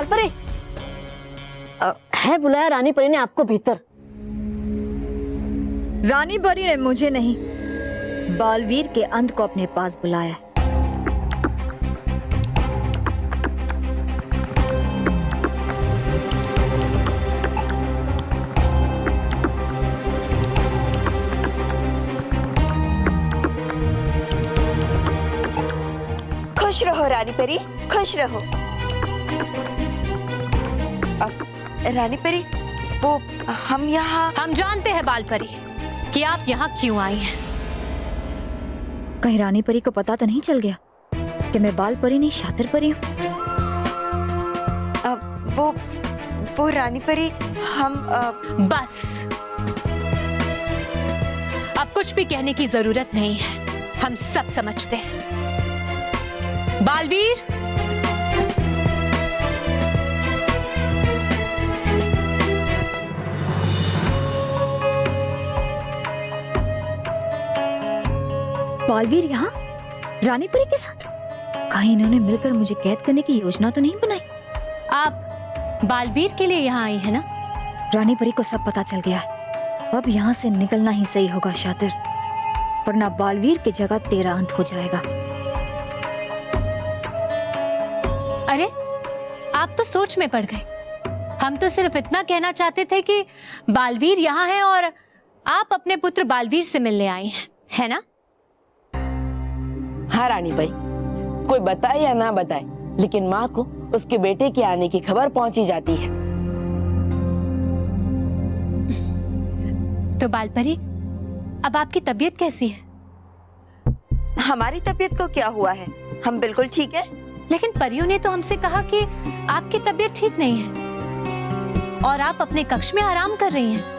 बालपरी है, बुलाया रानी परी ने आपको भीतर। रानी परी ने मुझे नहीं, बालवीर के अंत को अपने पास बुलाया। खुश रहो रानी परी, खुश रहो। रानी परी, वो हम जानते हैं बालपरी कि आप यहाँ क्यों आई हैं। कहीं रानी परी को पता तो नहीं चल गया कि मैं बालपरी नहीं शातिर परी हूँ? वो रानी परी बस अब कुछ भी कहने की जरूरत नहीं है, हम सब समझते हैं। बालवीर, बालवीर यहाँ रानी परी के साथ? कहीं इन्होंने मिलकर मुझे कैद करने की योजना तो नहीं बनाई? आप बालवीर के लिए यहाँ आई है ना? रानी परी को सब पता चल गया है। अब यहाँ से निकलना ही सही होगा शातिर, वरना बालवीर की जगह तेरा अंत हो जाएगा। अरे आप तो सोच में पड़ गए। हम तो सिर्फ इतना कहना चाहते थे कि बालवीर यहाँ है और आप अपने पुत्र बालवीर से मिलने आई हैं, है ना? हाँ रानी भाई, कोई बताए या ना बताए, लेकिन माँ को उसके बेटे के आने की खबर पहुंची जाती है। तो बालपरी, अब आपकी तबीयत कैसी है? हमारी तबीयत को क्या हुआ है, हम बिल्कुल ठीक है। लेकिन परियों ने तो हमसे कहा कि आपकी तबीयत ठीक नहीं है और आप अपने कक्ष में आराम कर रही हैं।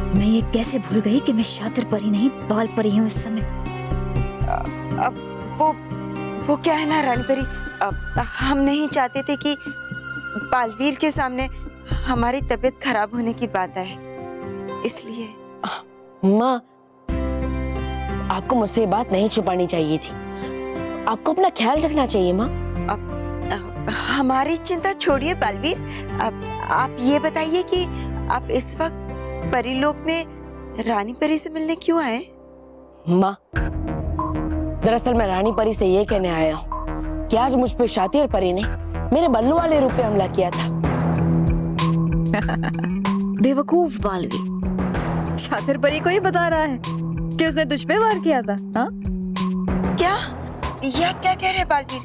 मैं ये कैसे भूल गई कि मैं शातिर परी नहीं बाल परी हूँ इस समय। अब वो क्या है ना रानी परी, हम नहीं चाहते थे कि बालवीर के सामने हमारी तबीयत खराब होने की बात आए, इसलिए। माँ, आपको मुझसे ये बात नहीं छुपानी चाहिए थी। आपको अपना ख्याल रखना चाहिए माँ। हमारी चिंता छोड़िए बालवीर, आप ये बताइए कि आप इस वक्त परीलोक में रानी परी से मिलने क्यों आए? माँ, दरअसल मैं रानी परी से ये कहने आया हूँ कि आज मुझ पे शातिर परी ने मेरे बल्लू वाले रूप पे हमला किया था। बेवकूफ बालवीर, शातिर परी को ही बता रहा है कि उसने तुझ पे वार किया था। हाँ? क्या? ये आप क्या कह रहे हैं बालवीर?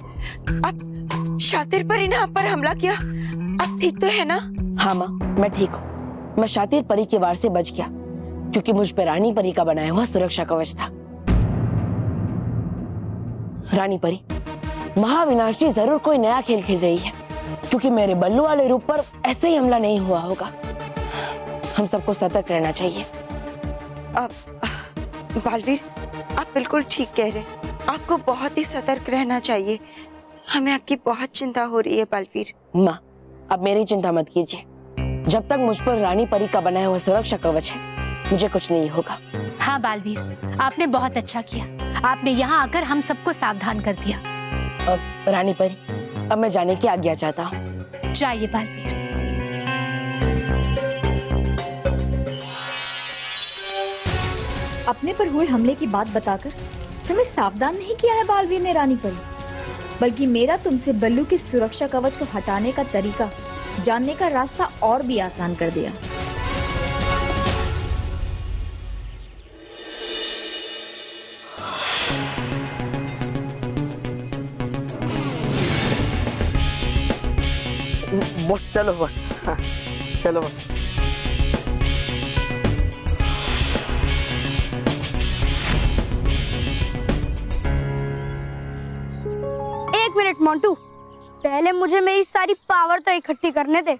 आप शातिर परी ने आप पर हमला किया? आप ठीक तो है ना? हाँ माँ, मैं ठीक हूँ। मैं शातिर परी के वार से बच गया क्योंकि मुझ पे रानी परी का बनाया हुआ सुरक्षा कवच था। रानी परी, महाविनाश जी जरूर कोई नया खेल खेल रही है क्योंकि मेरे बल्लू वाले रूप पर ऐसे ही हमला नहीं हुआ होगा। हम सबको सतर्क रहना चाहिए। बालवीर, आप बिल्कुल ठीक कह रहे हैं। आपको बहुत ही सतर्क रहना चाहिए। हमें आपकी बहुत चिंता हो रही है बालवीर। माँ, अब मेरी चिंता मत कीजिए। जब तक मुझ पर रानी परी का बनाया हुआ सुरक्षा कवच है, मुझे कुछ नहीं होगा। हाँ बालवीर, आपने बहुत अच्छा किया। आपने यहाँ आकर हम सबको सावधान कर दिया। अब रानी परी, अब मैं जाने की आज्ञा चाहता हूँ। जाइए बालवीर। अपने पर हुए हमले की बात बताकर तुम्हें सावधान नहीं किया है बालवीर ने रानी परी, बल्कि मेरा तुमसे बल्लू की सुरक्षा कवच को हटाने का तरीका जानने का रास्ता और भी आसान कर दिया। बस चलो, बस हाँ, चलो बस। एक मिनट मोंटू, पहले मुझे मेरी सारी पावर तो इकट्ठी करने दे।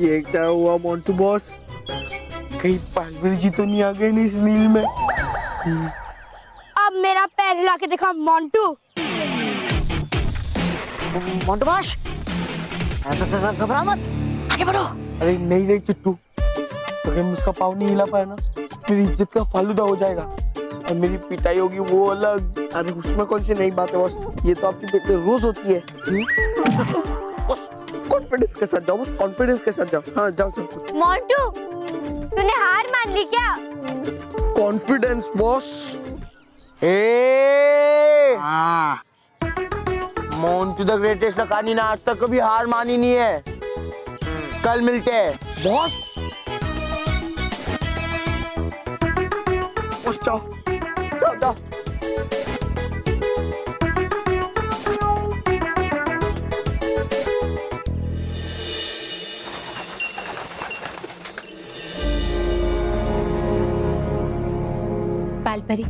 ये क्या हुआ मोंटू बॉस? कहीं पालवीर जी तो नहीं आ गए नहीं इस मील में? अब मेरा पैर हिला के दिखा मोंटू। मोंटू बॉस, घबराओ मत, आगे बढ़ो। अरे नहीं रे चिट्टू, अगर मैं उसका पाँव नहीं हिला पाया ना मेरी इज्जत का फालूदा हो जाएगा और मेरी पिटाई होगी वो अलग। अरे उसमें कौन सी नई बात है बॉस, ये तो आपकी पिटाई रोज होती है। बस कॉन्फिडेंस के साथ जाओ, बस कॉन्फिडेंस के साथ जाओ। हाँ जाओ जाओ। मोंटू, तूने हार मान ली क्या? Confidence boss. Montu the greatest Lakhani ने आज तक कभी हार मानी नहीं है। कल मिलते हैं बॉस। बस जाओ जाओ जाओ। बालपरी,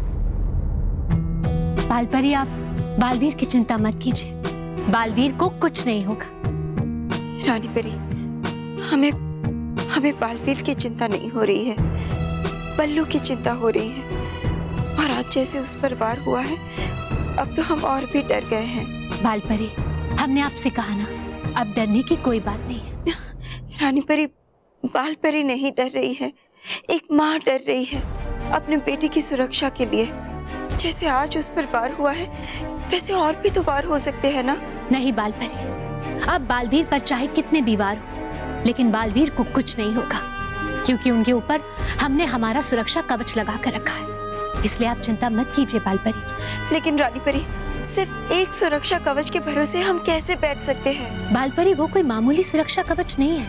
बालपरी, आप बालवीर की चिंता मत कीजिए। बालवीर को कुछ नहीं होगा। रानी परी, हमें हमें बालवीर की चिंता नहीं हो रही है, बल्लू की चिंता हो रही है। और आज जैसे उस पर वार हुआ है, अब तो हम और भी डर गए हैं। बालपरी, हमने आपसे कहा ना, अब डरने की कोई बात नहीं है। रानी परी, बालपरी नहीं डर रही है, एक माँ डर रही है अपने बेटी की सुरक्षा के लिए। जैसे आज उस पर वार हुआ है, वैसे और भी तो वार हो सकते हैं ना? नहीं बालपरी, अब बालवीर पर चाहे कितने भी वार हो, लेकिन बालवीर को कुछ नहीं होगा, क्योंकि उनके ऊपर हमने हमारा सुरक्षा कवच लगा कर रखा है। इसलिए आप चिंता मत कीजिए बालपरी। लेकिन रानी परी, सिर्फ एक सुरक्षा कवच के भरोसे हम कैसे बैठ सकते हैं? बालपरी, वो कोई मामूली सुरक्षा कवच नहीं है,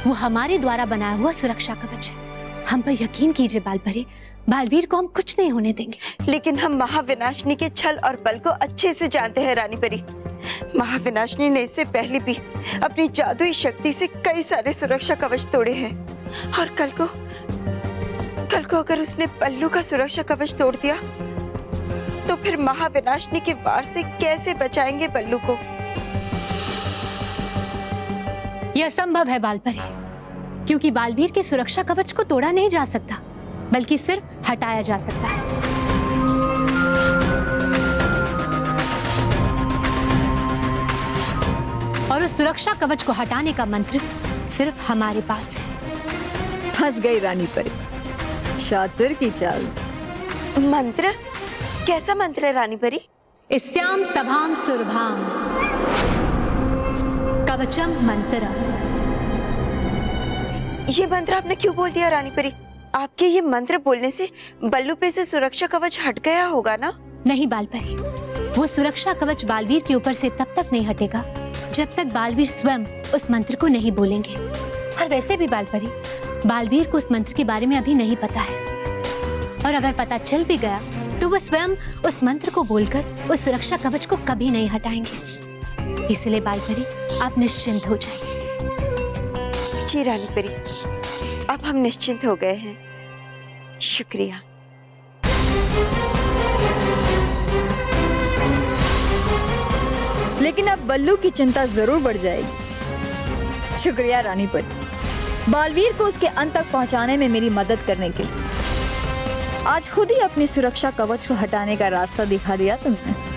वो हमारे द्वारा बनाया हुआ सुरक्षा कवच है। हम पर यकीन कीजिए बालपरी, बालवीर को हम कुछ नहीं होने देंगे। लेकिन हम महाविनाशिनी के छल और बल को अच्छे से जानते हैं रानी परी। महाविनाशिनी ने इससे पहले भी अपनी जादुई शक्ति से कई सारे सुरक्षा कवच तोड़े हैं। और कल को अगर उसने बल्लू का सुरक्षा कवच तोड़ दिया, तो फिर महाविनाशिनी के वार से कैसे बचाएंगे बल्लू को? यह संभव है बालपरी, क्योंकि बालवीर के सुरक्षा कवच को तोड़ा नहीं जा सकता, बल्कि सिर्फ हटाया जा सकता है। और उस सुरक्षा कवच को हटाने का मंत्र सिर्फ हमारे पास है। फंस गई रानी परी, शातिर की चाल। मंत्र? कैसा मंत्र है रानी परी? इस्याम सभाम सुरभाम कवचम मंत्रम। ये मंत्र आपने क्यों बोल दिया रानी परी? आपके ये मंत्र बोलने से बल्लू पे से सुरक्षा कवच हट गया होगा ना? नहीं बालपरी, वो सुरक्षा कवच बालवीर के ऊपर से तब तक नहीं हटेगा जब तक बालवीर स्वयं उस मंत्र को नहीं बोलेंगे। और वैसे भी बालपरी, बालवीर को उस मंत्र के बारे में अभी नहीं पता है, और अगर पता चल भी गया तो वो स्वयं उस मंत्र को बोलकर उस सुरक्षा कवच को कभी नहीं हटाएंगे। इसलिए बालपरी, आप निश्चिंत हो जाइए। जी रानी परी, अब हम निश्चिंत हो गए हैं। शुक्रिया। लेकिन अब बल्लू की चिंता जरूर बढ़ जाएगी। शुक्रिया रानी परी, बालवीर को उसके अंत तक पहुंचाने में मेरी मदद करने के लिए। आज खुद ही अपनी सुरक्षा कवच को हटाने का रास्ता दिखा दिया तुमने।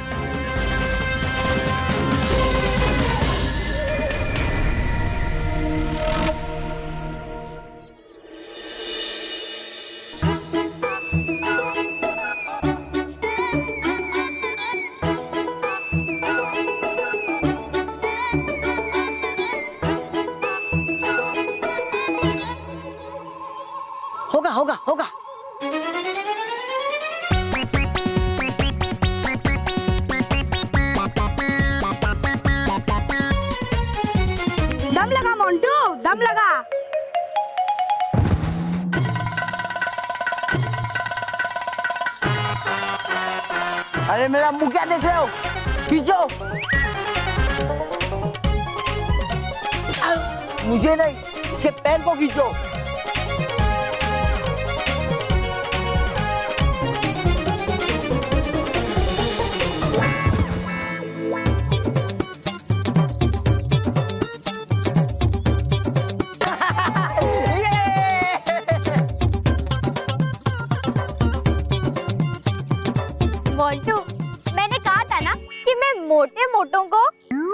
होगा होगा होगा। दम लगा मोंटू, दम लगा। अरे मेरा मुंह क्या देख रहे हो? खींचो। मुझे नहीं, इसके पैर को खींचो।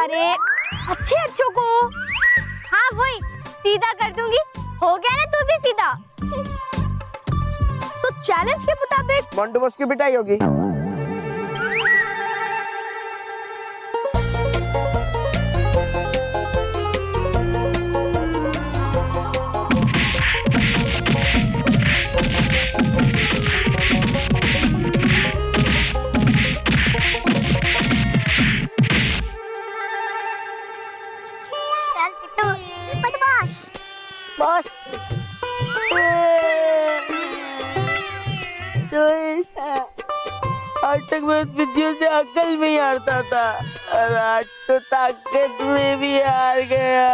अरे अच्छे अच्छों को। हाँ वही सीधा कर दूंगी। हो गया ना तू भी सीधा। तो चैलेंज के मुताबिक मोंटू बॉस की पिटाई होगी। बॉस आज तक मैं विद्या से अकल में ही हारता था और आज तो ताकत में भी हार गया।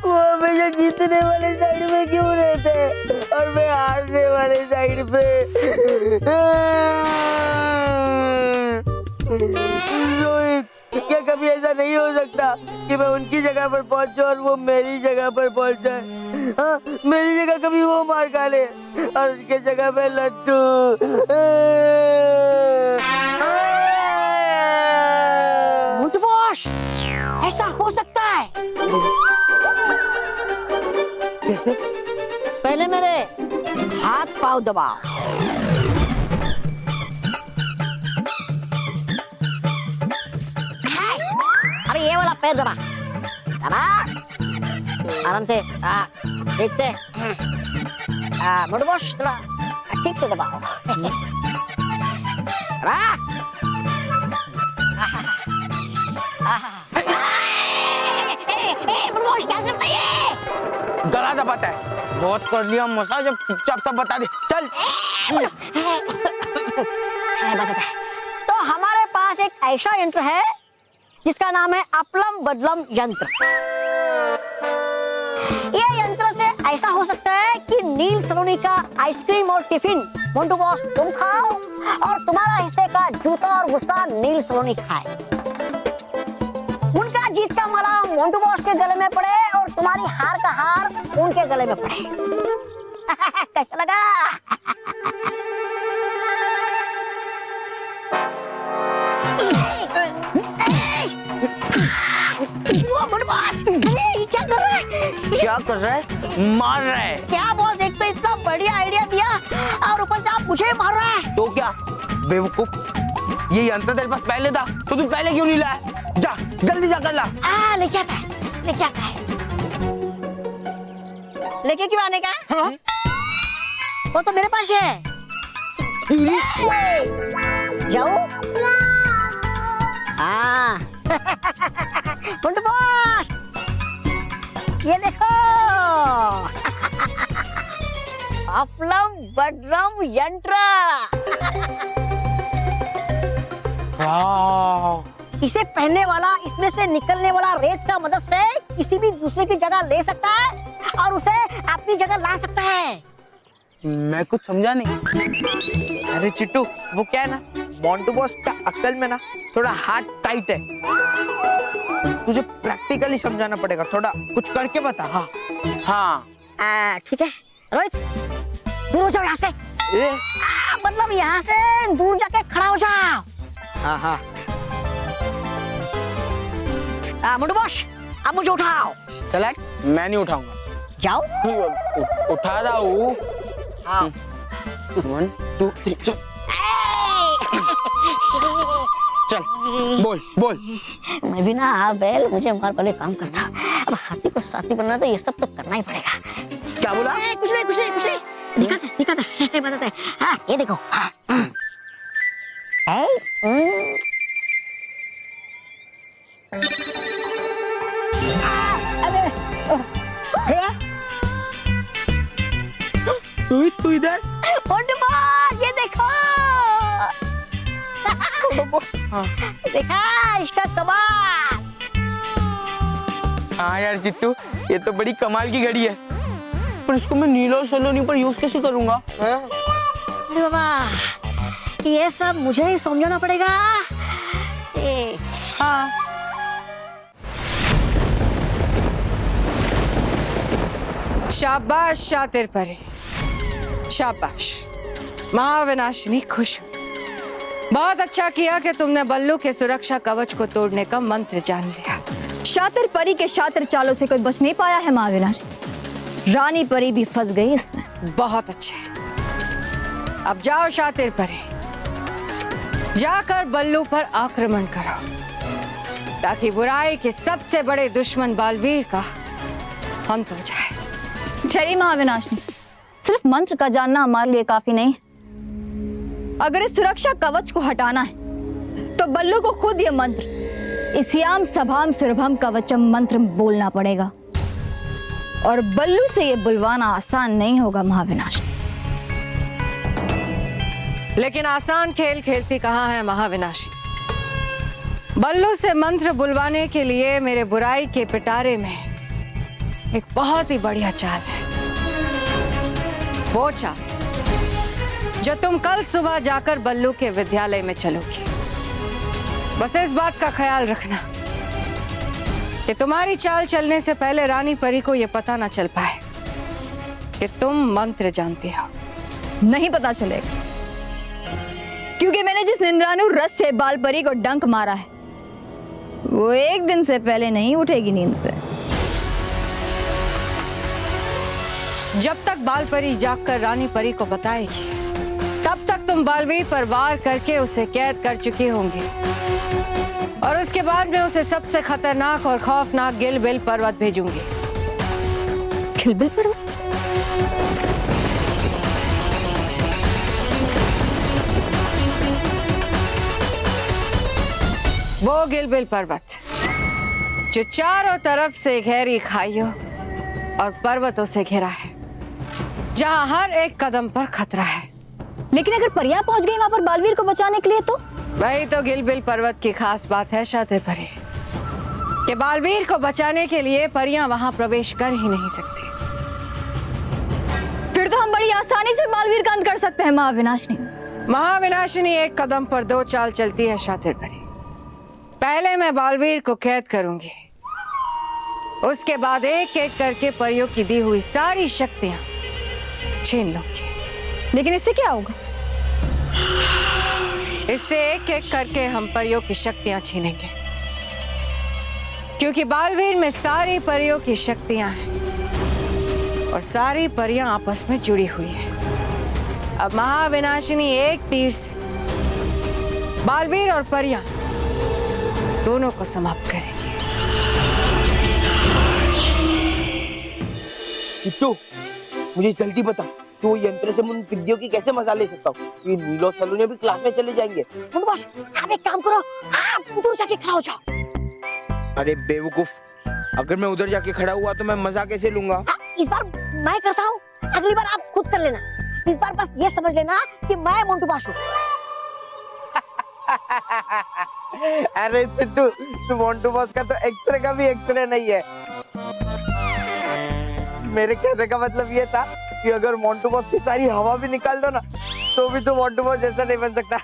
वो हमेशा जीतने वाले साइड में क्यों रहते और मैं हारने वाले साइड पे। रोहित, क्या कभी ऐसा नहीं हो सकता कि मैं उनकी जगह पर पहुंचूं और वो मेरी जगह पर पहुंच जाए? हाँ, मेरी जगह कभी वो मार खा ले और उनके जगह पे लड्डू। मोंटू बॉस, ऐसा हो सकता है? कैसे? पहले मेरे हाथ पाँव दबाओ। अरे ये वाला पैर दबा, दबा आराम से। ठीक से। मोंटू बॉस थोड़ा ठीक से दबाओ। दबा। मोंटू बॉस क्या करता है? गला दबाता है। बहुत कर लिया मसाज, अब चुपचाप सब बता दे। चल। बताता है। तो हमारे पास एक ऐसा यंत्र है जिसका नाम है अपलम बदलम यंत्र। ये यंत्र से ऐसा हो सकता है कि नील सलोनी का आइसक्रीम और टिफिन मोंटू बॉस तुम खाओ और तुम्हारा हिस्से का जूता और गुस्सा नील सलोनी खाए। उनका जीत का माला मोंटू बॉस के गले में पड़े और तुम्हारी हार का हार उनके गले में पड़े। कैसा लगा? क्या कर रहा है? क्या कर रहा है? मार रहा है। क्या बॉस, एक तो इतना बढ़िया आइडिया दिया और ऊपर से आप मुझे मार रहा है। तो क्या बेवकूफ, ये यंत्र तेरे पास पहले था तो तू पहले क्यों नहीं लाया? जा जल्दी जाकर ला। लेके आता है, लेके आता है। लेके क्यों आने का? हाँ? वो तो मेरे पास है। जाओ। मोंटू बॉस, ये देखो। अपलम बदलम यंत्र। इसे पहनने वाला इसमें से निकलने वाला रेस का मदद से किसी भी दूसरे की जगह ले सकता है और उसे अपनी जगह ला सकता है। मैं कुछ समझा नहीं। अरे चिट्टू, वो क्या है ना, मोंटू बॉस का अक्ल में ना थोड़ा हाथ टाइट है। तुझे प्रैक्टिकली समझाना पड़ेगा, थोड़ा कुछ करके बता। हाँ हाँ ठीक है रोहित, दूर हो जाओ यहाँ से। मतलब यहाँ से दूर जाके खड़ा हो जाओ। हाँ। मोंटू बॉस, अब मुझे उठाओ। चला, मैं नहीं उठाऊंगा। जाओ। उठा रहा हूँ। 1 2 3 चल, बोल। मैं भी ना बैल मुझे मार वाले काम करता। अब हाथी को साथी बनना तो ये सब तो करना ही पड़ेगा। क्या बोला? कुछ नहीं। दिखाते बताते। हाँ, ये देखो। तू इधर? मोंटू बॉस, ये देखो। हाँ। देखा इसका कमाल। हाँ यार चिट्टू, ये तो बड़ी कमाल की घड़ी है, पर इसको मैं नील और सलोनी पर यूज कैसे करूंगा? अरे बाबा, ये सब मुझे ही समझाना पड़ेगा। हाँ। शाबाश शातिर परे, शाबाश। महाविनाशिनी खुश हूं। बहुत अच्छा किया कि तुमने बल्लू के सुरक्षा कवच को तोड़ने का मंत्र जान लिया। शातिर परी के शातिर चालों से कोई बच नहीं पाया है महाविनाश। रानी परी भी फंस गई इसमें। बहुत अच्छे। अब जाओ शातिर परी, जाकर बल्लू पर आक्रमण करो ताकि बुराई के सबसे बड़े दुश्मन बालवीर का अंत हो जाए। ठहरी महाविनाशनी, सिर्फ मंत्र का जानना हमारे लिए काफी नहीं। अगर इस सुरक्षा कवच को हटाना है तो बल्लू को खुद ये मंत्र इस्याम सभाम सुरभम कवचम मंत्र बोलना पड़ेगा, और बल्लू से ये बुलवाना आसान नहीं होगा महाविनाशनी। लेकिन आसान खेल खेलती कहाँ है महाविनाशी। बल्लू से मंत्र बुलवाने के लिए मेरे बुराई के पिटारे में एक बहुत ही बढ़िया चाल है। वो चाल जो तुम कल सुबह जाकर बल्लू के विद्यालय में चलोगी। बस इस बात का ख्याल रखना कि तुम्हारी चाल चलने से पहले रानी परी को यह पता ना चल पाए कि तुम मंत्र जानती हो। नहीं पता चलेगा, क्योंकि मैंने जिस निंद्राणु रस से बाल परी को डंक मारा है वो एक दिन से पहले नहीं उठेगी नींद से। जब तक बाल परी जागकर रानी परी को बताएगी तब तक तुम बालवीर पर वार करके उसे कैद कर चुकी होंगी, और उसके बाद मैं उसे सबसे खतरनाक और खौफनाक गिलबिल पर्वत भेजूंगी। गिलबिल पर्वत? वो गिलबिल पर्वत जो चारों तरफ से गहरी खाइयों और पर्वतों से घिरा है, जहां हर एक कदम पर खतरा है। लेकिन अगर परियां पहुंच गई वहां पर बालवीर को बचाने के लिए तो? वही तो गिलबिल पर्वत की खास बात है शातिर परी, कि बालवीर को बचाने के लिए परियां वहां प्रवेश कर ही नहीं सकती। फिर तो हम बड़ी आसानी से बालवीर का अंत कर सकते हैं महाविनाशनी। महाविनाशिनी एक कदम पर दो चाल चलती है शातिर परी। पहले मैं बालवीर को कैद करूंगी, उसके बाद एक एक करके परियों की दी हुई सारी शक्तियां छीन लूंगी। लेकिन इससे क्या होगा? इससे एक एक करके हम परियों की शक्तियां छीनेंगे, क्योंकि बालवीर में सारी परियों की शक्तियां हैं और सारी परियां आपस में जुड़ी हुई है। अब महाविनाशिनी एक तीर से बालवीर और परियां दोनों को समाप्त करेगी। किट्टू, मुझे जल्दी बता, तो वो यंत्र से मैं उन विद्यों की कैसे मजा ले सकता हूँ? ये नीलो सलोने भी क्लास में चले जाएंगे। बस आप एक काम करो, आप दूर जाके खड़ा हो जाओ। अरे बेवकूफ, अगर मैं उधर जाके खड़ा हुआ तो मैं मजा कैसे लूंगा? इस बार मैं करता हूँ, अगली बार आप खुद कर लेना। इस बार बस ये समझ लेना कि मैं मोंटू बास हूँ। अरे चिट्टू, तू मोंटू बॉस का तो एक्सरे का भी एक्सरे नहीं है। मेरे कहने का मतलब ये था कि अगर मोंटू बॉस की सारी हवा भी निकाल दो ना, तो भी तो मोंटू बॉस जैसा नहीं बन सकता।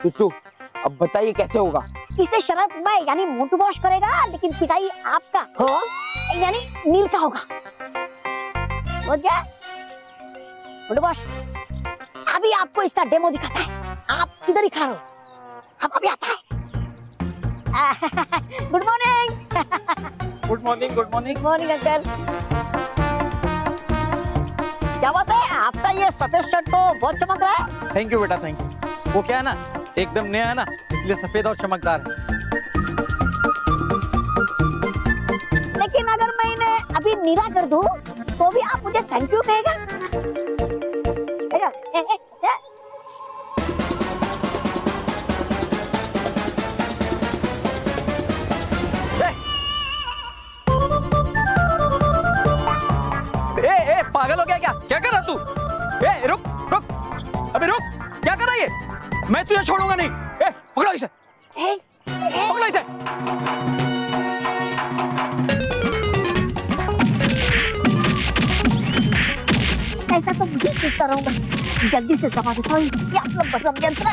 चिट्टू, अब बताइए कैसे होगा? इसे शरत मैं यानी मोंटू बॉस करेगा, लेकिन पिटाई आपका हो यानी नील का होगा। समझ गया? मोंटू बॉस अभी आपको इसका डेमो दिखाता है, आप इधर ही खड़ा रहो, अब अभी आता है। Good morning. Good morning, good morning. Good morning uncle. क्या बात है, आपका ये सफेद शर्ट तो बहुत चमक रहा है। थैंक यू बेटा, थैंक यू। वो क्या है ना, एकदम नया है ना, इसलिए सफेद और चमकदार है। लेकिन अगर मैं इन्हें अभी नीला कर दूं, तो भी आप मुझे थैंक यू कहेगा? पागल हो गया क्या? क्या कर रहा तू? ए, रुक रुक, अबे रुक, क्या कर रहा है ये? मैं तुझे छोड़ूंगा नहीं। ए, पकड़ो इसे, पकड़ो इसे। ऐसा तो मुझे पूछता रहूंगा, जल्दी से दबा देता हूँ ये अपना बदम यंत्र।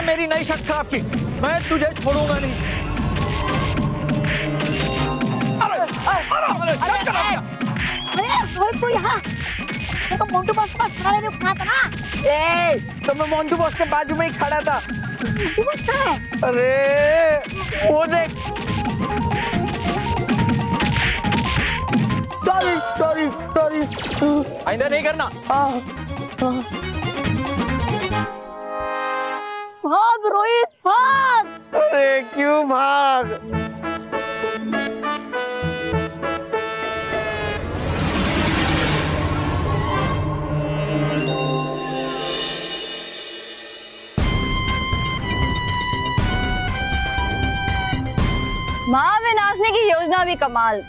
अरे नहीं शक था आपकी, मैं तुझे छोड़ूंगा नहीं। अरे क्या कर रहा है? अरे रोहित तू यहाँ, मैं तो मोंटू बॉस के पास खड़ा रहने को कहा था ना। ए, तो मैं मोंटू बॉस के बाजू में ही खड़ा था। मोंटू बॉस कहाँ है? अरे वो देख। Sorry sorry sorry. आइंदा नहीं करना। भाग रोहित भाग। अरे क्यों भाग? महाविनाशनी की योजना भी कमाल।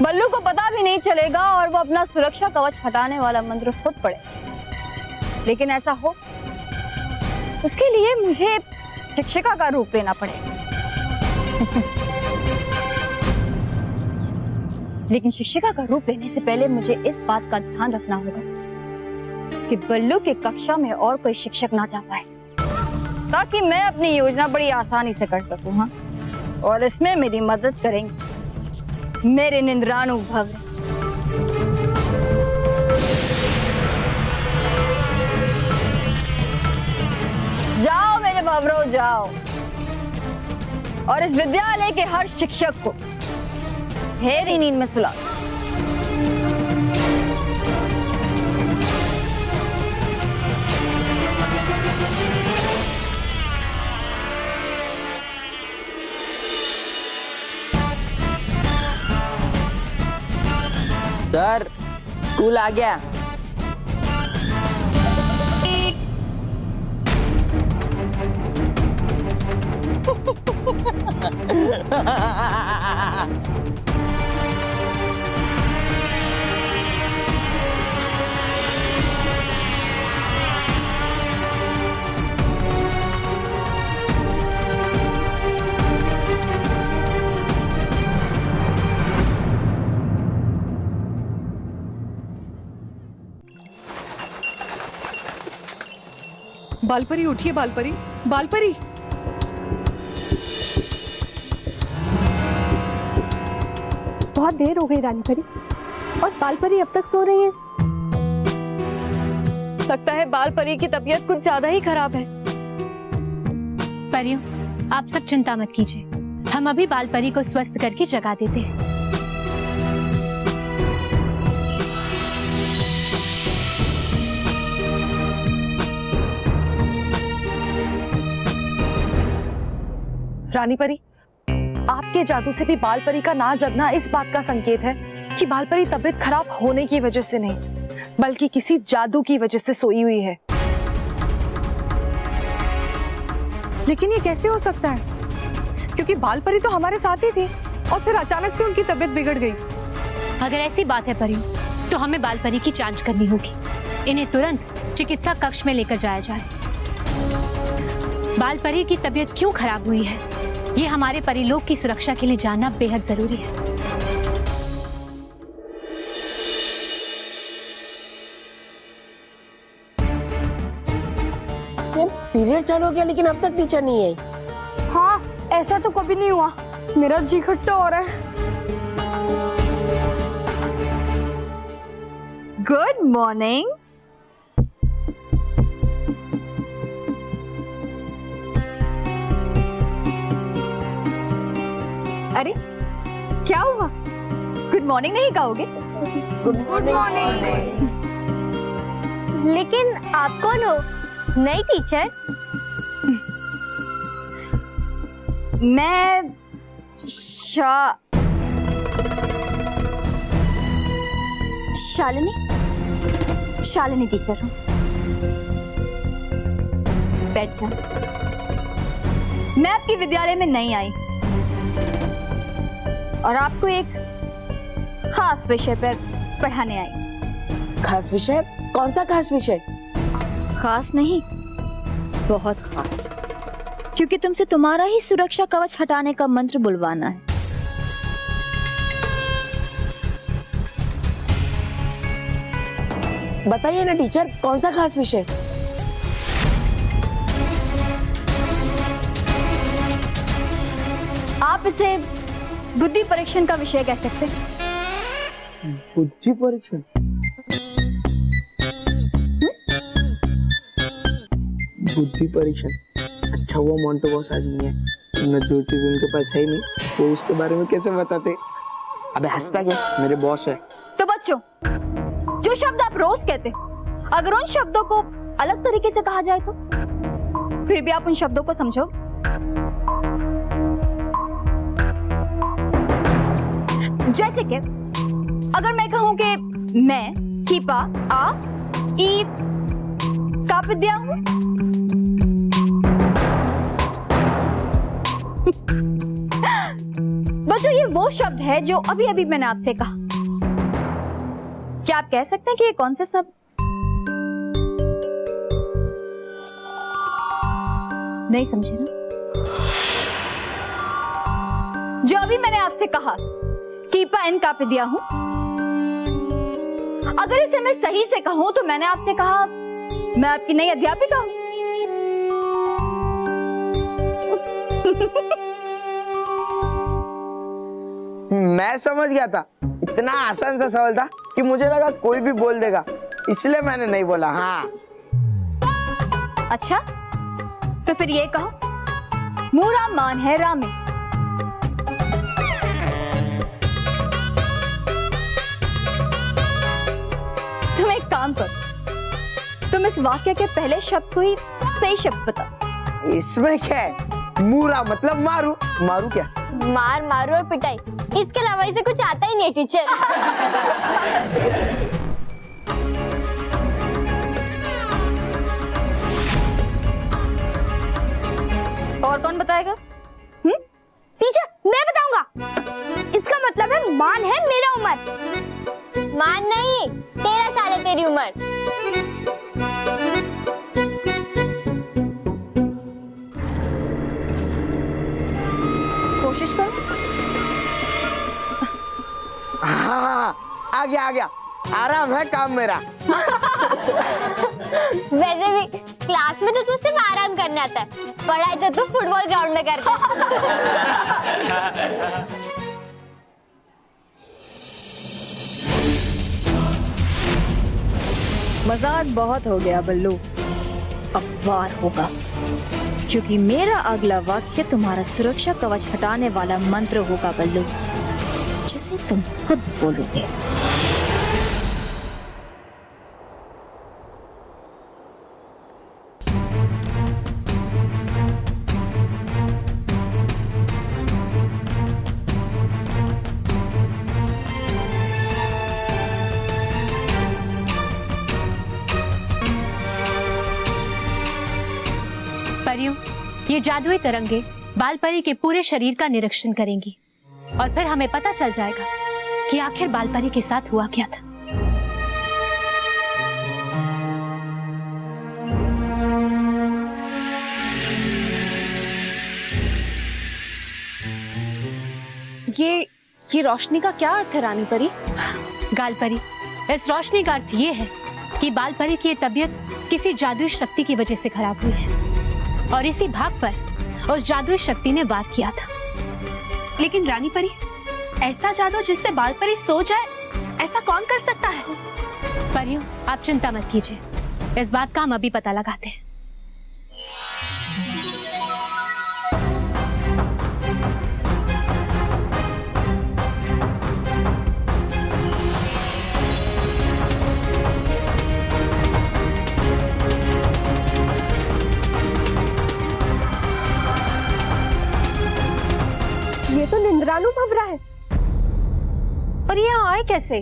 बल्लू को पता भी नहीं चलेगा और वो अपना सुरक्षा कवच हटाने वाला मंत्र खुद पढ़े। लेकिन ऐसा हो उसके लिए मुझे शिक्षिका का रूप लेना पड़ेगा। लेकिन शिक्षिका का रूप लेने से पहले मुझे इस बात का ध्यान रखना होगा कि बल्लू की कक्षा में और कोई शिक्षक ना जा पाए, ताकि मैं अपनी योजना बड़ी आसानी से कर सकूं। हाँ, और इसमें मेरी मदद करेंगे मेरे निंद्राणु भव्य। जाओ मेरे भवरो जाओ, और इस विद्यालय के हर शिक्षक को गहरी नींद में सुला। सर स्कूल आ गया। बालपरी उठिए, बालपरी, बालपरी। बहुत देर हो गई रानी परी, और बालपरी अब तक सो रही है। लगता है बालपरी की तबीयत कुछ ज्यादा ही खराब है। परियों, आप सब चिंता मत कीजिए, हम अभी बालपरी को स्वस्थ करके जगा देते हैं। रानी परी, आपके जादू से भी बालपरी का ना जगना इस बात का संकेत है कि बालपरी तबीयत खराब होने की वजह से नहीं, बल्कि किसी जादू की वजह से सोई हुई है। लेकिन ये कैसे हो सकता है? क्योंकि बालपरी तो हमारे साथ ही थी और फिर अचानक से उनकी तबीयत बिगड़ गई। अगर ऐसी बात है परियों, तो हमें बालपरी की जांच करनी होगी। इन्हें तुरंत चिकित्सा कक्ष में लेकर जाया जाए। बालपरी की तबीयत क्यों खराब हुई है, ये हमारे परिलोक की सुरक्षा के लिए जानना बेहद जरूरी है। पीरियड चालू हो गया लेकिन अब तक टीचर नहीं आई। हाँ, ऐसा तो कभी नहीं हुआ। मेरा जी खट्टा हो रहा है। Good morning. अरे क्या हुआ? गुड मॉर्निंग नहीं कहोगे? Good morning. लेकिन आप कौन हो? नई टीचर? मैं शालिनी टीचर हूँ। बैठ जा। मैं आपके विद्यालय में नहीं आई और आपको एक खास विषय पर पढ़ाने आई। खास विषय? कौन सा खास विषय? खास नहीं, बहुत खास, क्योंकि तुमसे तुम्हारा ही सुरक्षा कवच हटाने का मंत्र बुलवाना है। बताइए ना टीचर, कौन सा खास विषय? इसे बुद्धि परीक्षण का विषय कह सकते हैं। बुद्धि परीक्षण? बुद्धि परीक्षण? अच्छा हुआ मोंटू बॉस आज नहीं है, न जो चीज उनके पास है ही नहीं वो उसके बारे में कैसे बताते। अबे हंसता क्या, मेरे बॉस है। तो बच्चों, जो शब्द आप रोज कहते हो, अगर उन शब्दों को अलग तरीके से कहा जाए तो फिर भी आप उन शब्दों को समझो। जैसे कि अगर मैं कहूं कि मैं कीपा आ ई का विद्या हूं, बच्चों ये वो शब्द है जो अभी अभी मैंने आपसे कहा। क्या आप कह सकते हैं कि ये कौन से शब्द? नहीं समझे ना? जो अभी मैंने आपसे कहा कीपा इन का दिया हूं, अगर इसे मैं सही से कहूं तो मैंने आपसे कहा मैं आपकी नई अध्यापिका हूं। मैं समझ गया था, इतना आसान सा सवाल था कि मुझे लगा कोई भी बोल देगा, इसलिए मैंने नहीं बोला। हाँ अच्छा, तो फिर ये कहो मूरा मान है रामे। तुम एक काम करो, तुम इस वाक्य के पहले शब्द को ही सही शब्द बताओ। इसमें क्या है? मूरा मतलब मारू, मारू क्या? मार मारू और पिटाई, इसके अलावा इसे कुछ आता ही नहीं टीचर। और कौन बताएगा? टीचर मैं बताऊंगा। इसका मतलब है मान है मेरा उम्र। मान नहीं, 13 साल है तेरी उम्र। कोशिश करो। हाँ, आ गया, आराम है काम मेरा। वैसे भी क्लास में तो तू सिर्फ आराम करने आता है, पढ़ाई तो तू फुटबॉल ग्राउंड में करता है। मजाक बहुत हो गया बल्लू, अब वार होगा, क्योंकि मेरा अगला वाक्य तुम्हारा सुरक्षा कवच हटाने वाला मंत्र होगा बल्लू, जिसे तुम खुद बोलोगे। परियों, ये जादुई तरंगे बालपरी के पूरे शरीर का निरीक्षण करेंगी और फिर हमें पता चल जाएगा कि आखिर बालपरी के साथ हुआ क्या था। ये रोशनी का क्या अर्थ है रानी परी? गालपरी, इस रोशनी का अर्थ ये है कि बालपरी की तबीयत किसी जादुई शक्ति की वजह से खराब हुई है और इसी भाग पर उस जादुई शक्ति ने वार किया था। लेकिन रानी परी, ऐसा जादू जिससे बालपरी सो जाए, ऐसा कौन कर सकता है? परियों, आप चिंता मत कीजिए, इस बात का हम अभी पता लगाते हैं। ये तो निंद्रानु भवरा है, और ये यहाँ आए कैसे?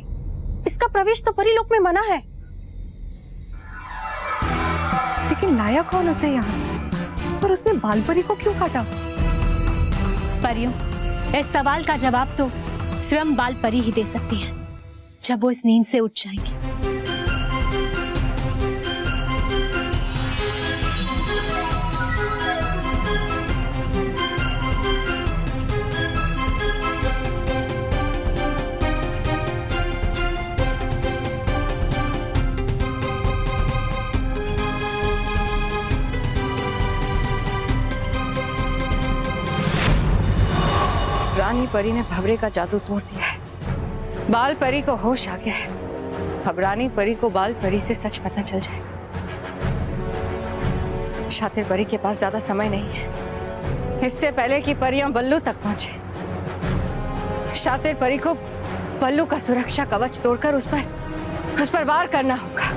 इसका प्रवेश तो परीलोक में मना है। लेकिन लाया कौन उसे यहाँ, और उसने बालपरी को क्यों काटा? परियों, इस सवाल का जवाब तो स्वयं बालपरी ही दे सकती है, जब वो इस नींद से उठ जाएंगी। रानी परी ने भंवरे का जादू तोड़ दिया है। बाल परी को होश आ गया है। अब रानी परी को बाल परी से सच पता चल जाएगा। शातिर परी के पास ज्यादा समय नहीं है। इससे पहले कि परियां बल्लू तक पहुंचे, शातिर परी को बल्लू का सुरक्षा कवच तोड़कर उस पर वार करना होगा।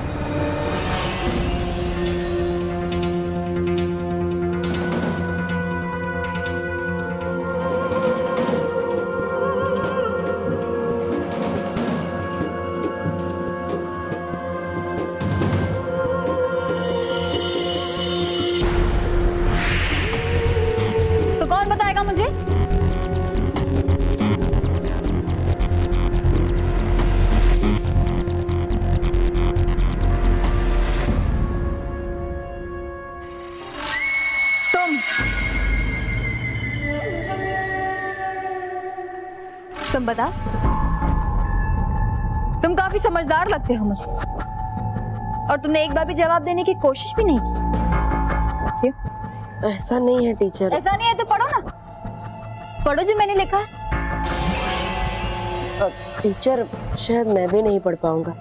तो कौन बताएगा मुझे? तुम बता। तुम काफी समझदार लगते हो मुझे, और तुमने एक बार भी जवाब देने की कोशिश भी नहीं की। क्यों? ऐसा नहीं है टीचर। ऐसा नहीं है तो पढ़ो ना, पढ़ो जो मैंने लिखा है। टीचर शायद मैं भी नहीं पढ़ पाऊंगा।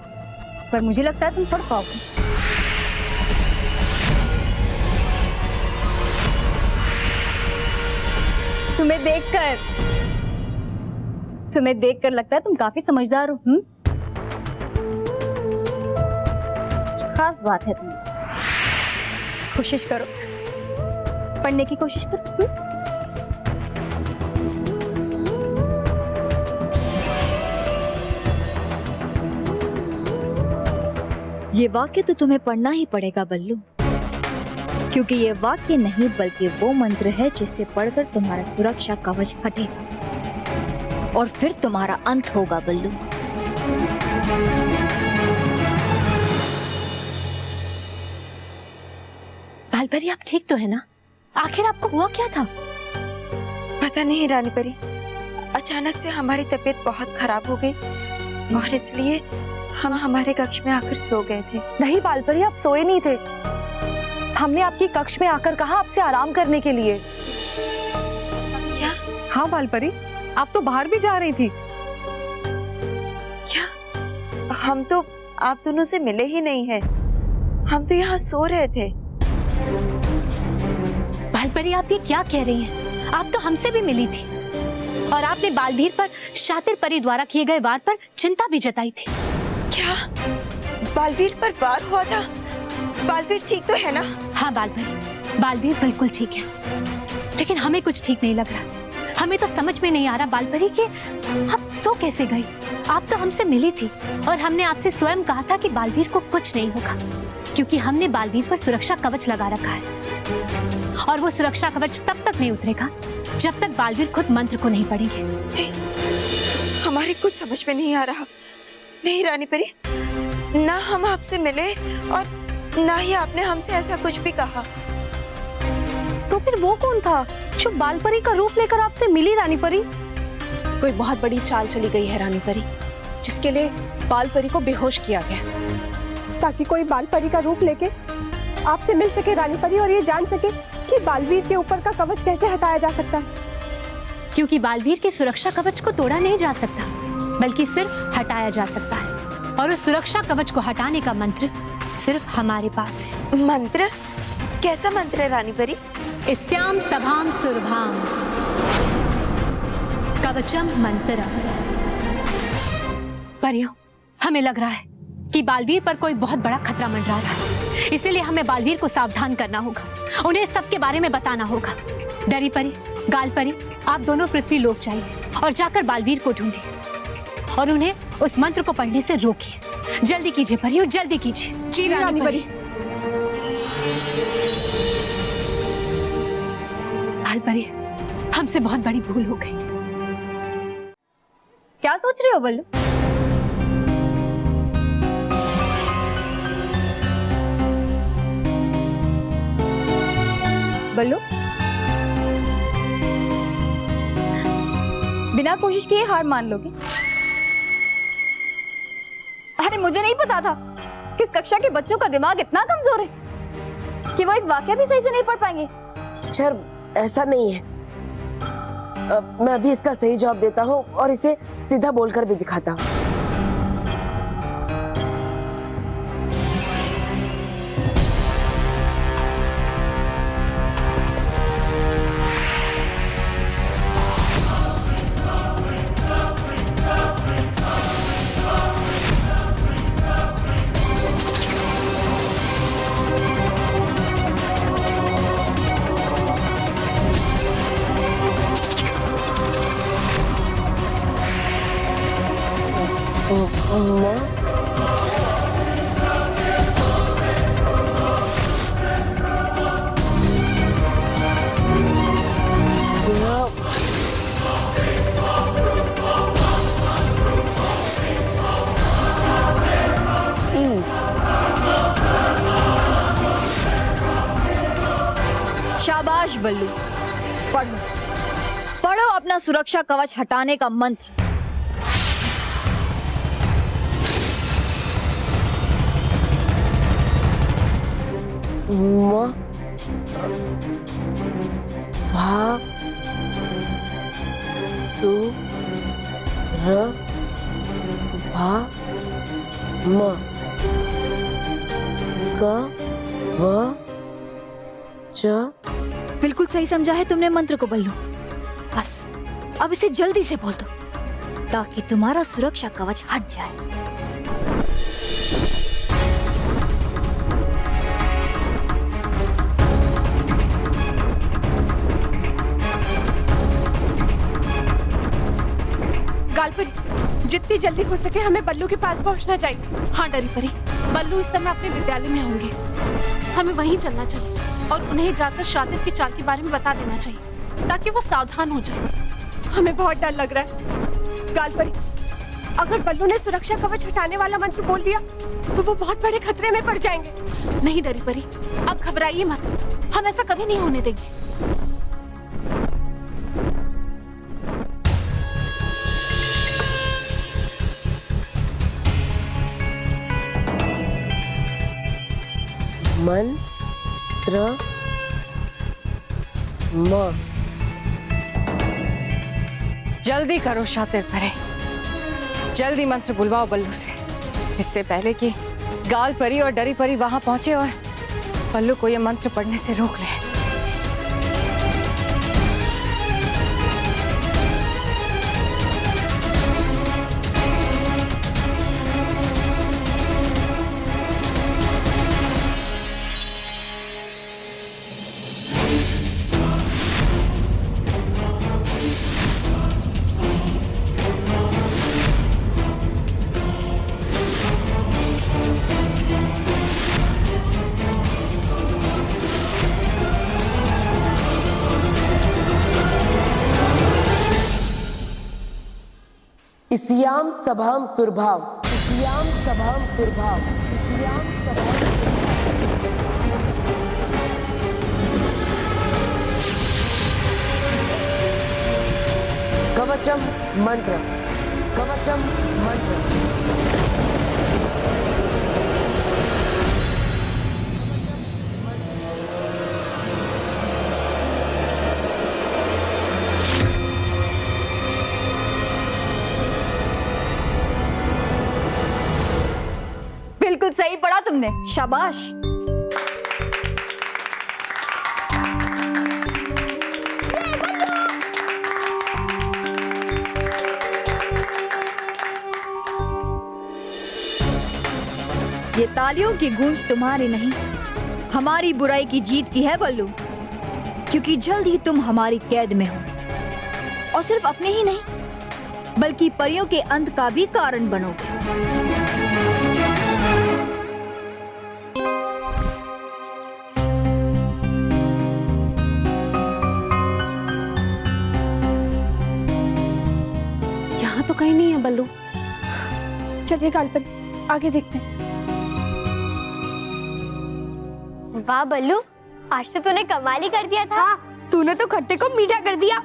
पर मुझे लगता है तुम पढ़ पाओगे। तुम्हें देखकर लगता है तुम काफी समझदार हो। खास बात है तुम। कोशिश करो, पढ़ने की कोशिश करो। ये वाक्य तो तुम्हें पढ़ना ही पड़ेगा बल्लू, क्योंकि ये वाक्य नहीं बल्कि वो मंत्र है जिससे पढ़कर तुम्हारा सुरक्षा कवच हटेगा और फिर तुम्हारा अंत होगा बल्लू। बालपरी, आप ठीक तो है ना? आखिर आपको हुआ क्या था? पता नहीं रानी परी, अचानक से हमारी तबीयत बहुत खराब हो गई और इसलिए हम हमारे कक्ष में आकर सो गए थे। नहीं बालपरी, आप सोए नहीं थे। हमने आपकी कक्ष में आकर कहा आपसे आराम करने के लिए। क्या? हाँ बालपरी, आप तो बाहर भी जा रही थी। क्या? हम तो आप दोनों से मिले ही नहीं हैं। हम तो यहाँ सो रहे थे। बालपरी, आप ये क्या कह रही हैं? आप तो हमसे भी मिली थी और आपने बालवीर पर शातिर परी द्वारा किए गए वार पर चिंता भी जताई थी। क्या बालवीर पर वार हुआ था? बालवीर ठीक तो है ना? हाँ बालपरी, बालवीर बिल्कुल ठीक है, लेकिन हमें कुछ ठीक नहीं लग रहा। हमें तो समझ में नहीं आ रहा बालपरी कि आप सो कैसे गई। आप तो हमसे मिली थी और हमने आपसे स्वयं कहा था कि बालवीर को कुछ नहीं होगा, क्योंकि हमने बालवीर पर सुरक्षा कवच लगा रखा है और वो सुरक्षा कवच तब तक नहीं उतरेगा जब तक बालवीर खुद मंत्र को नहीं पढ़ेंगे। हमारी कुछ समझ में नहीं आ रहा। नहीं रानी परी, ना हम आपसे मिले और ना ही आपने हमसे ऐसा कुछ भी कहा। तो फिर वो कौन था जो बालपरी का रूप लेकर आपसे मिली रानी परी? कोई बहुत बड़ी चाल चली गई है रानी परी, जिसके लिए बाल परी को बेहोश किया गया, ताकि कोई बाल परी का रूप लेके आपसे मिल सके रानी परी और ये जान सके कि बालवीर के ऊपर का कवच कैसे हटाया जा सकता है। क्योंकि बालवीर के सुरक्षा कवच को तोड़ा नहीं जा सकता, बल्कि सिर्फ हटाया जा सकता है, और उस सुरक्षा कवच को हटाने का मंत्र सिर्फ हमारे पास है। मंत्र? कैसा मंत्र है रानी परी? इस्याम सभाम सुरभाम कवचम मंत्रम। परियों, हमें लग रहा है कि बालवीर पर कोई बहुत बड़ा खतरा मंडरा रहा है, इसीलिए हमें बालवीर को सावधान करना होगा, उन्हें सबके बारे में बताना होगा। डरी परी, गाल परी, आप दोनों पृथ्वी लोक जाइए और जाकर बालवीर को ढूंढिए और उन्हें उस मंत्र को पढ़ने से रोकिए। जल्दी कीजिए परियों, जल्दी कीजिए। जी रानी परी। बालपरी, हमसे बहुत बड़ी भूल हो गई। क्या सोच रहे हो बल्लू? बल्लू, बिना कोशिश किए हार मान लोगे? अरे मुझे नहीं पता था कि इस कक्षा के बच्चों का दिमाग इतना कमजोर है कि वो एक वाक्य भी सही से नहीं पढ़ पाएंगे। टीचर ऐसा नहीं है। मैं अभी इसका सही जवाब देता हूँ और इसे सीधा बोलकर भी दिखाता हूँ। शाबाश बल्लू, पढ़ो पढ़ो अपना सुरक्षा कवच हटाने का मंत्र। म भा सु र भा म क व च। बिल्कुल सही समझा है तुमने मंत्र को बल्लू। बस अब इसे जल्दी से बोल दो ताकि तुम्हारा सुरक्षा कवच हट जाए। गालपरी, जितनी जल्दी हो सके हमें बल्लू के पास पहुंचना चाहिए। हाँ डरी परी, बल्लू इस समय अपने विद्यालय में होंगे। हमें वहीं चलना चाहिए और उन्हें जाकर शातिर की चाल के बारे में बता देना चाहिए ताकि वो सावधान हो जाए। हमें बहुत डर लग रहा है गालपरी। अगर बल्लू ने सुरक्षा कवच हटाने वाला मंत्र बोल दिया तो वो बहुत बड़े खतरे में पड़ जाएंगे। नहीं डरी परी, अब घबराइए मत, हम ऐसा कभी नहीं होने देंगे। मंत्र म। जल्दी करो शातिर परे, जल्दी मंत्र बुलवाओ बल्लू से, इससे पहले कि गाल परी और डरी परी वहां पहुंचे और बल्लू को ये मंत्र पढ़ने से रोक ले। इस्याम सभाम सुरभाव, इस्याम सभाम सुरभाव, इस्याम सभाम। कवचम मंत्र, कवचम मंत्र। बिल्कुल सही पढ़ा तुमने, शाबाश। ये तालियों की गूंज तुम्हारी नहीं, हमारी बुराई की जीत की है बल्लू, क्योंकि जल्द ही तुम हमारी कैद में हो और सिर्फ अपने ही नहीं बल्कि परियों के अंत का भी कारण बनोगे। यहाँ तो कहीं नहीं है बल्लू। चलिए गालपरी, आगे देखते हैं। वाह बल्लू, आज तो तूने कमाल ही कर दिया था। हाँ, तूने तो खट्टे को मीठा कर दिया।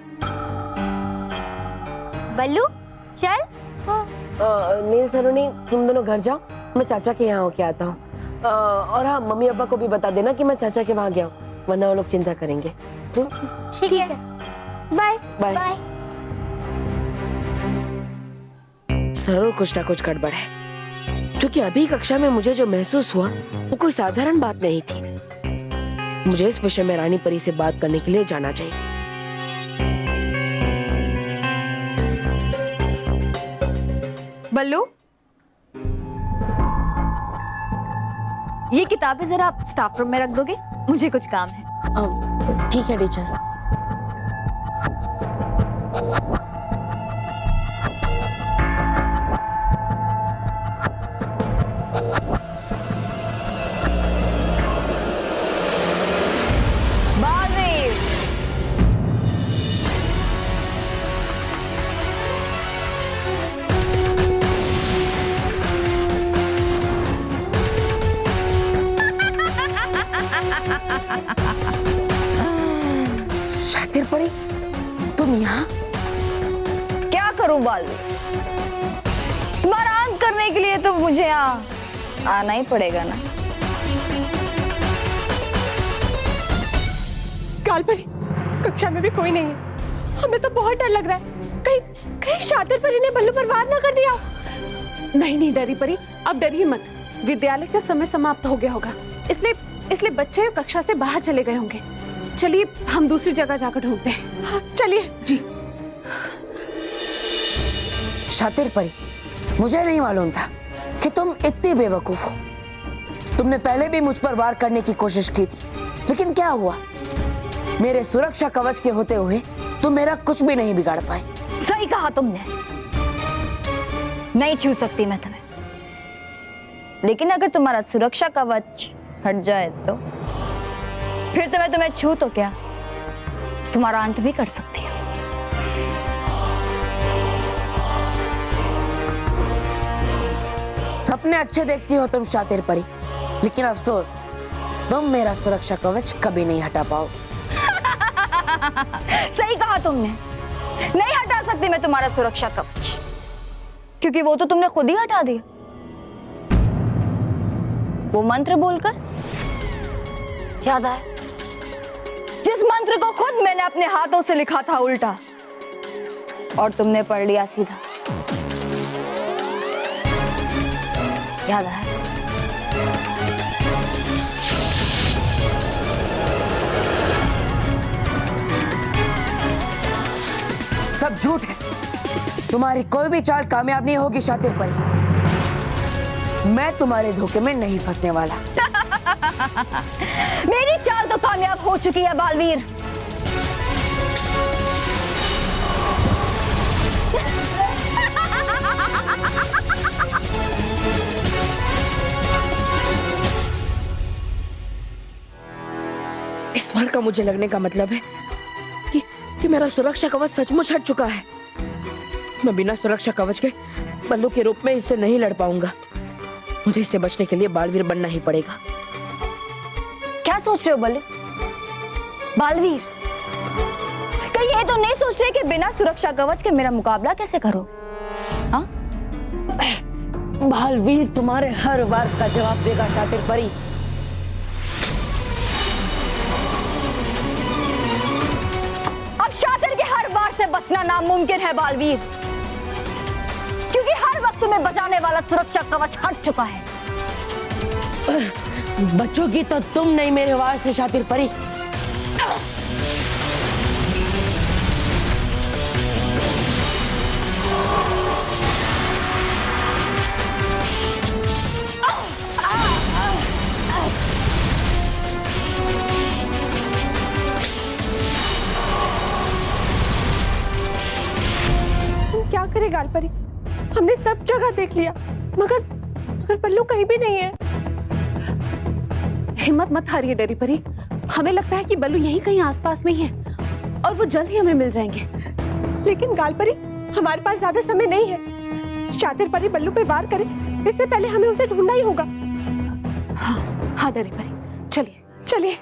बल्लू चल। नील सलोनी, तुम दोनों घर जाओ, मैं चाचा के यहाँ होके आता हूँ। और हाँ, मम्मी पापा को भी बता देना कि मैं चाचा के वहाँ गया हूँ, वरना वो लोग चिंता करेंगे। ठीक है, बाय बाय। बाय। जरूर कुछ ना कुछ गड़बड़ है, क्योंकि अभी कक्षा में मुझे जो महसूस हुआ वो कोई साधारण बात नहीं थी। मुझे इस विषय में रानी परी से बात करने के लिए जाना चाहिए। बल्लू, ये किताबें जरा आप स्टाफ रूम में रख दोगे? मुझे कुछ काम है। ठीक है टीचर। शातिर परी, तुम यहाँ? क्या करूं बालवीर, तुम्हारा अंत करने के लिए तो मुझे यहाँ आना ही पड़ेगा ना। कालपरी, कक्षा में भी कोई नहीं है। हमें तो बहुत डर लग रहा है, कहीं कहीं शातिर परी ने बल्लू पर वार ना कर दिया। नहीं नहीं डरी परी, अब डरिए मत। विद्यालय का समय समाप्त हो गया होगा, इसलिए बच्चे कक्षा से बाहर चले गए होंगे। चलिए हम दूसरी जगह जाकर ढूंढते हैं। हाँ, चलिए जी। शातिर परी, मुझे नहीं मालूम था कि तुम इतनी बेवकूफ हो। तुमने पहले भी मुझ पर वार करने की कोशिश की थी, लेकिन क्या हुआ? मेरे सुरक्षा कवच के होते हुए तुम मेरा कुछ भी नहीं बिगाड़ पाए। सही कहा तुमने, नहीं छू सकती मैं तुम्हें, लेकिन अगर तुम्हारा सुरक्षा कवच हट जाए तो फिर तो मैं तुम्हें छू तो क्या, तुम्हारा अंत भी कर सकती हूँ। सपने अच्छे देखती हो तुम शातिर परी, लेकिन अफसोस तुम मेरा सुरक्षा कवच कभी नहीं हटा पाओगी। सही कहा तुमने, नहीं हटा सकती मैं तुम्हारा सुरक्षा कवच, क्योंकि वो तो तुमने खुद ही हटा दिया, वो मंत्र बोलकर। याद आया? जिस मंत्र को खुद मैंने अपने हाथों से लिखा था उल्टा, और तुमने पढ़ लिया सीधा। याद आया? सब झूठ है, तुम्हारी कोई भी चाल कामयाब नहीं होगी शातिर परी। मैं तुम्हारे धोखे में नहीं फंसने वाला। मेरी चाल तो कामयाब हो चुकी है बालवीर। इस बार का मुझे लगने का मतलब है कि मेरा सुरक्षा कवच सचमुच हट चुका है। मैं बिना सुरक्षा कवच के बल्लू के रूप में इससे नहीं लड़ पाऊंगा। मुझे इससे बचने के लिए बालवीर बनना ही पड़ेगा। क्या सोच रहे हो बल्लू? बालवीर, कहीं ये तो नहीं सोच रहे कि बिना सुरक्षा कवच के मेरा मुकाबला कैसे करो? हाँ? बालवीर तुम्हारे हर वार का जवाब देगा शातिर परी। अब शातिर के हर वार से बचना नामुमकिन है बालवीर, क्योंकि हर वक्त तुम्हें बचाने वाला सुरक्षा कवच हट चुका है। बचोगी तो तुम नहीं मेरे वार से शातिर परी। क्या करे गालपरी, हमने सब जगह देख लिया, मगर बल्लू कहीं भी नहीं है। हिम्मत मत हारिए डरी परी, हमें लगता है कि बल्लू यहीं कहीं आसपास में ही है और वो जल्द ही हमें मिल जाएंगे। लेकिन गालपरी, हमारे पास ज्यादा समय नहीं है। शातिर परी बल्लू पे वार करे इससे पहले हमें उसे ढूंढना ही होगा। हाँ डरी परी, चलिए चलिए।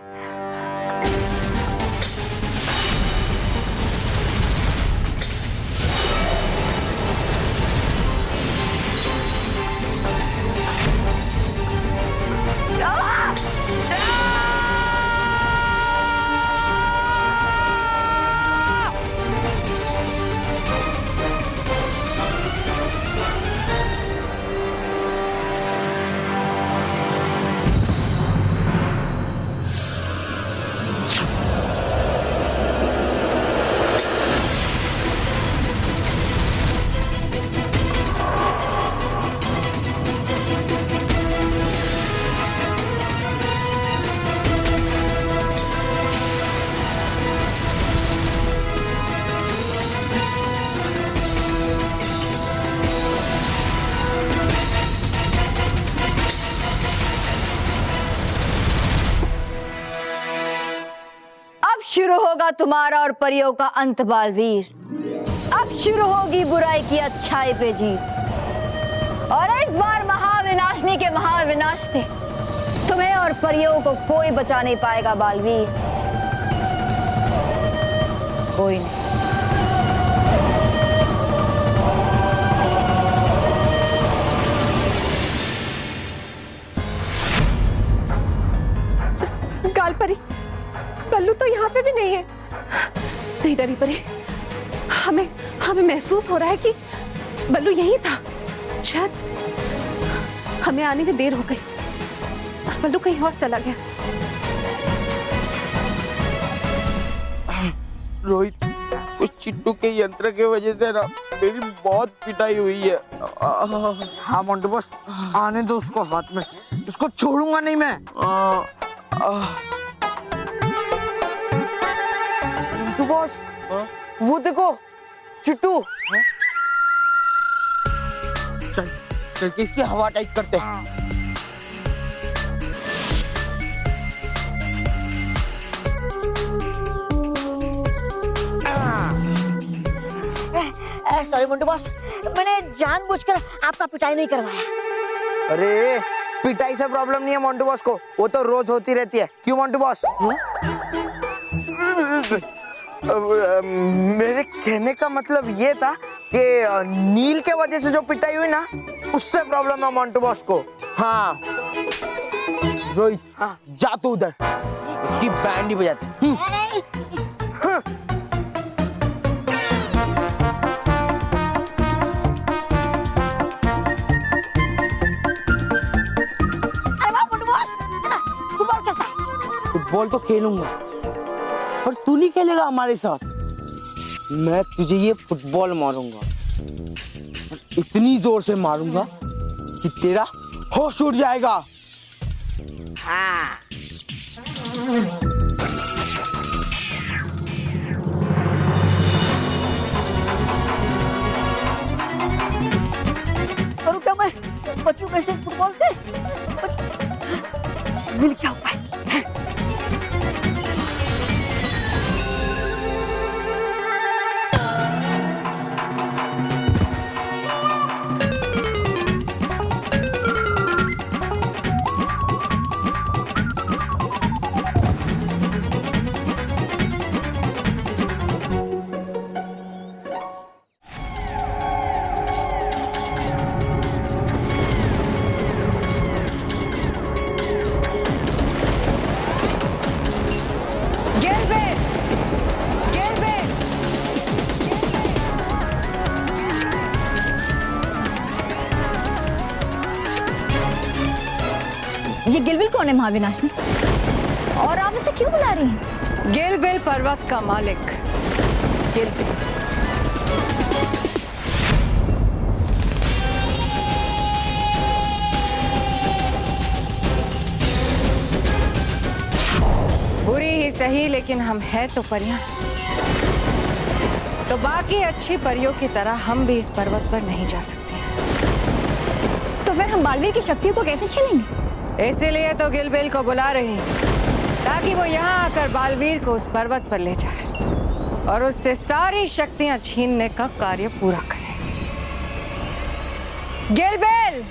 होगा तुम्हारा और परियों का अंत बालवीर। अब शुरू होगी बुराई की अच्छाई पे जीत, और इस बार महाविनाशनी के महाविनाश से तुम्हें और परियों को कोई बचा नहीं पाएगा बालवीर, कोई नहीं। गालपरी, बल्लू तो यहाँ पे भी नहीं है। नहीं डरी परी, हमें हमें महसूस हो रहा है कि बल्लू यहीं था। शायद हमें आने में देर हो गई और बल्लू कहीं और चला गया। रोहित, उस चिट्टू के यंत्र के वजह से ना मेरी बहुत पिटाई हुई है। हाँ मोंटू बॉस, आने दो उसको हाथ में, उसको छोड़ूंगा नहीं मैं। मोंटू बॉस, वो देखो चिट्टू। चल चल के इसकी हवा टाइट करते हैं। सॉरी मोंटू बॉस, मैंने जानबूझकर आपका पिटाई नहीं करवाया। अरे पिटाई से प्रॉब्लम नहीं है मोंटू बॉस को, वो तो रोज होती रहती है। क्यों मोंटू बॉस? मेरे कहने का मतलब ये था कि नील के वजह से जो पिटाई हुई ना, उससे प्रॉब्लम है मोंटू बॉस को। हाँ रोहित, हाँ जा तू उधर, इसकी बैंड ही बजाते। फुटबॉल तो खेलूंगा, पर तू नहीं खेलेगा हमारे साथ। मैं तुझे ये फुटबॉल मारूंगा, इतनी जोर से मारूंगा कि तेरा होश उड़ जाएगा। हाँ। करूं क्या मैं? बचूं कैसे इस फुटबॉल से? मिल क्या उपाय? ये गिलबिल कौन है महाविनाशनी? और आप इसे क्यों बुला रही हैं? गिलबिल पर्वत का मालिक गिलबिल। बुरी ही सही, लेकिन हम हैं तो परियां, तो बाकी अच्छी परियों की तरह हम भी इस पर्वत पर नहीं जा सकते। तो फिर हम बालवीर की शक्तियों को कैसे छीनेंगे? इसीलिए तो गिलबिल को बुला रहे हैं, ताकि वो यहाँ आकर बालवीर को उस पर्वत पर ले जाए और उससे सारी शक्तियां छीनने का कार्य पूरा करे। गिलबिल!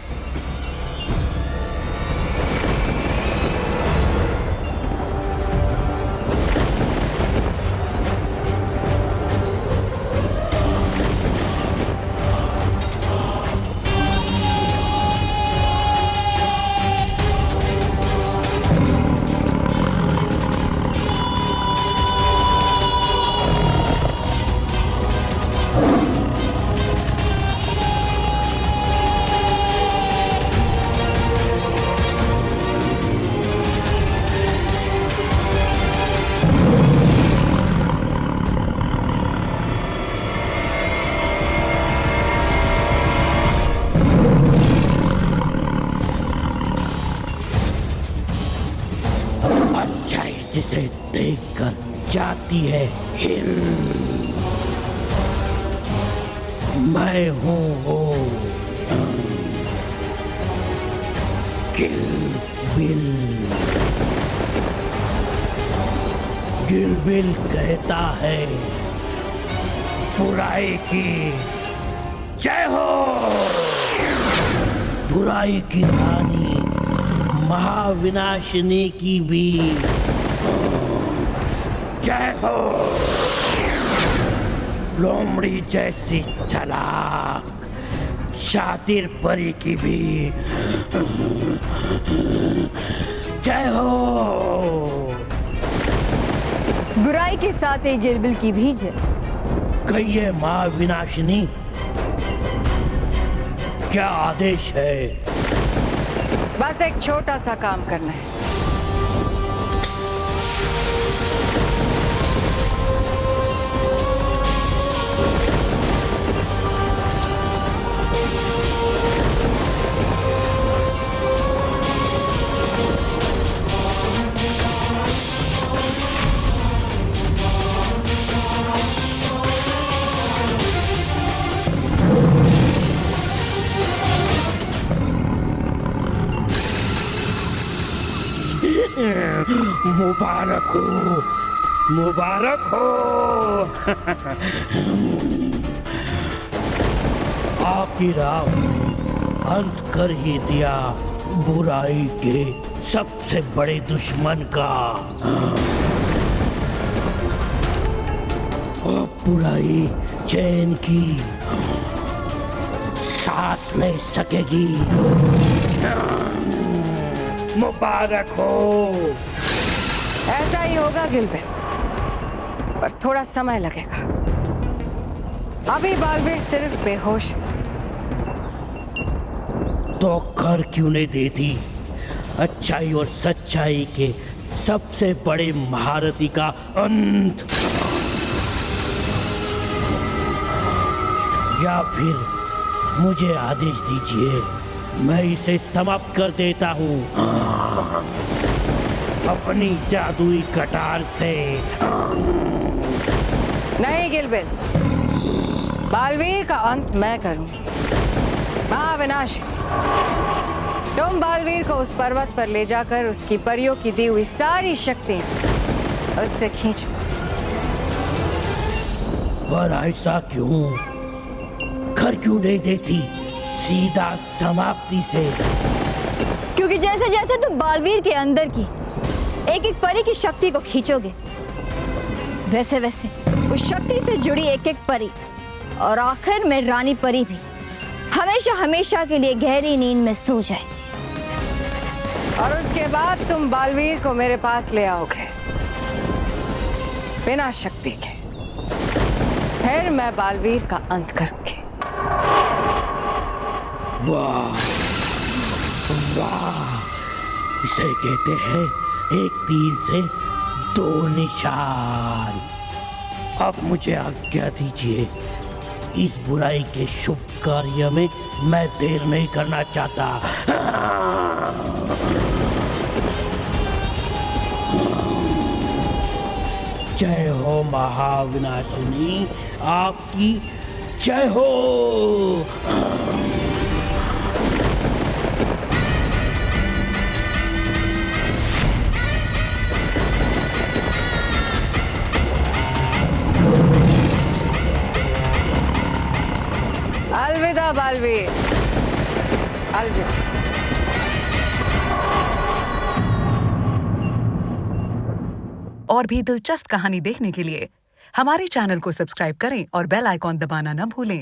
जिसे देखकर जाती है हिल। मैं हूँ वो गिलबिल। गिलबिल कहता है बुराई की जय हो। बुराई की रानी महाविनाशिनी की भी जय हो। लोमड़ी जैसी चालाक शातिर परी की भी जय हो। बुराई के साथ एक गिलबिल की भी जय। कहिए माँ विनाशिनी, क्या आदेश है? बस एक छोटा सा काम करना है। मुबारक हो, मुबारक हो। आखिर आप अंत कर ही दिया बुराई के सबसे बड़े दुश्मन का। अब बुराई चैन की सांस ले सकेगी। मुबारक हो। ऐसा ही होगा गिलबिल, पर थोड़ा समय लगेगा। अभी बालवीर सिर्फ बेहोश है। तो कर क्यों नहीं देती अच्छाई और सच्चाई के सबसे बड़े महारथी का अंत? या फिर मुझे आदेश दीजिए, मैं इसे समाप्त कर देता हूँ अपनी जादुई कटार से। नहीं गिलबिल, बालवीर का अंत मैं करूंगी। महाविनाशी, तुम बालवीर को उस पर्वत पर ले जाकर उसकी परियों की दी हुई सारी शक्तियां उससे खींचो। पर ऐसा क्यों? कर क्यों नहीं देती सीधा समाप्ति से? क्योंकि जैसे जैसे तुम बालवीर के अंदर की एक एक परी की शक्ति को खींचोगे, वैसे वैसे उस शक्ति से जुड़ी एक एक परी और आखिर में रानी परी भी हमेशा हमेशा के लिए गहरी नींद में सो जाए। और उसके बाद तुम बालवीर को मेरे पास ले आओगे बिना शक्ति के। फिर मैं बालवीर का अंत करूंगी। वाह वाह, इसे कहते हैं एक तीर से दो निशान। अब मुझे आज्ञा दीजिए, इस बुराई के शुभ कार्य में मैं देर नहीं करना चाहता। जय हो महाविनाशिनी, आपकी जय हो। अलविदा बालवीर, अलविदा। और भी दिलचस्प कहानी देखने के लिए हमारे चैनल को सब्सक्राइब करें और बेल आइकॉन दबाना न भूलें।